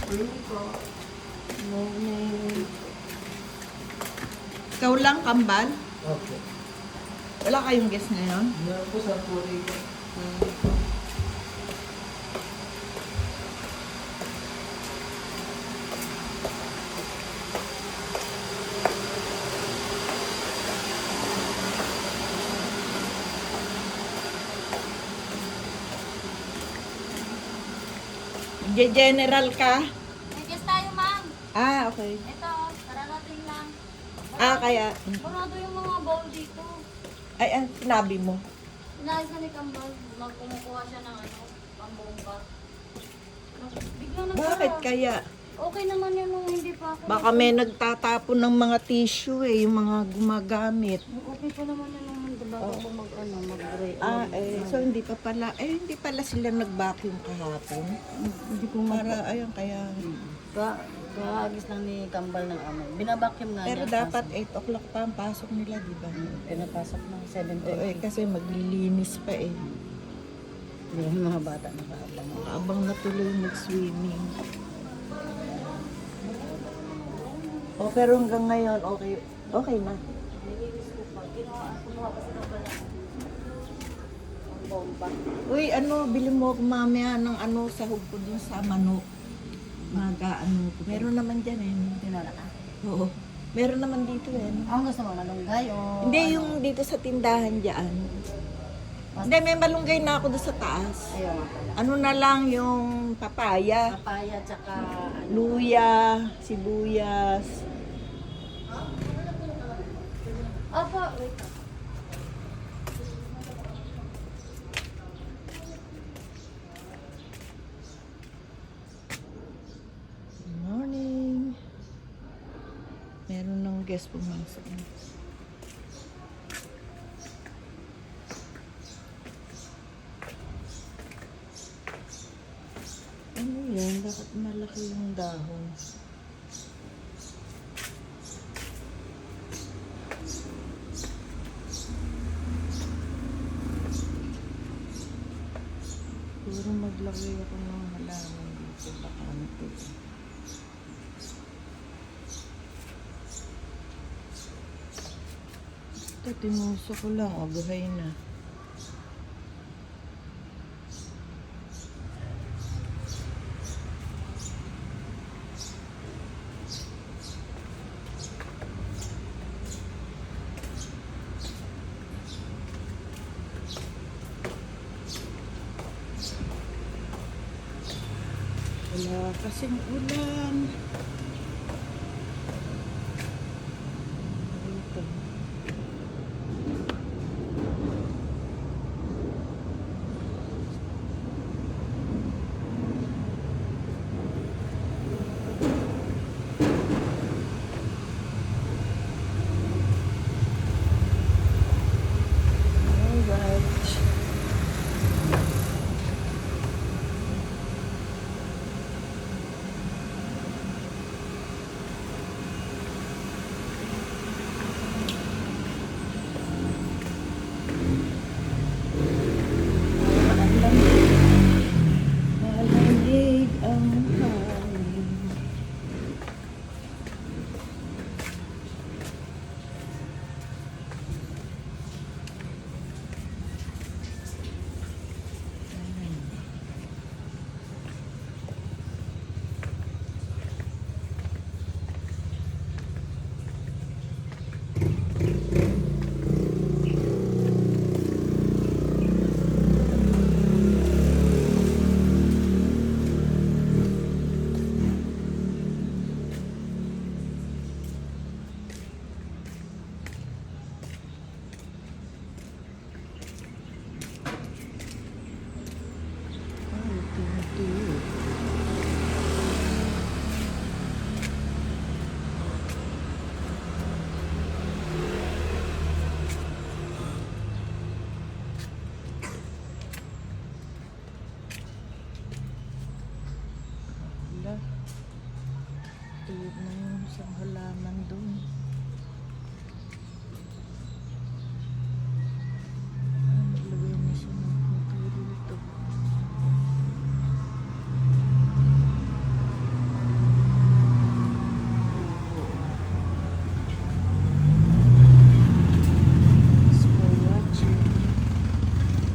Morning. Ikaw lang, kambal? Opo. Wala kayong guest ngayon? Meron po sa puri ko. General ka? May guest tayo, ma'am. Ah, okay. Ito, kararating lang. Ah, kaya... Burado yung mga bowl dito. Ay, sinabi mo. Inayos na ni Kambal. Magkumukuha siya ng pambomba. Bigla na Bakit kaya? Okay naman yun nung hindi pa ako. Baka may nagtatapon ng mga tissue yung mga gumagamit. Okay pa naman yun nung hindi bago ako mag-gray. So hindi pala sila nag-vacuum kahapon. Hindi ko Para, ayun, kaya... Kaagis lang ni Kambal ng amo. Binabakyum nga Pero niya. dapat 8 o'clock pa ang pasok nila, di ba? Pinapasok ng 7:30. Kasi maglilinis pa eh. Yung mga bata nakaabang. Abang na tuloy mag-swimming. Pero hanggang ngayon, okay na. Uy, bili mo ako mamaya ng sahog ko dun sa manok. Meron naman dyan eh. Tinola ka? Oo. Meron naman dito eh. Ang gusto mo, malunggay o... Hindi, yung dito sa tindahan dyan. Hindi, may malunggay na ako doon sa taas. Ayaw nga pala. Ano na lang yung papaya, Papaya tsaka... luya, sibuyas. Opo, wait. Good morning. Meron ng guest pumasok. Ano yan? Bakit malaki yung dahon? Siguro maglagay ako ng halaman dito. Bakante. Ito, tinuso ko lang. Buhay na. Wala kasing ulan. Ito. Alright. Malamig ang hangin. Wala. Tuyod na yung isang halaman doon.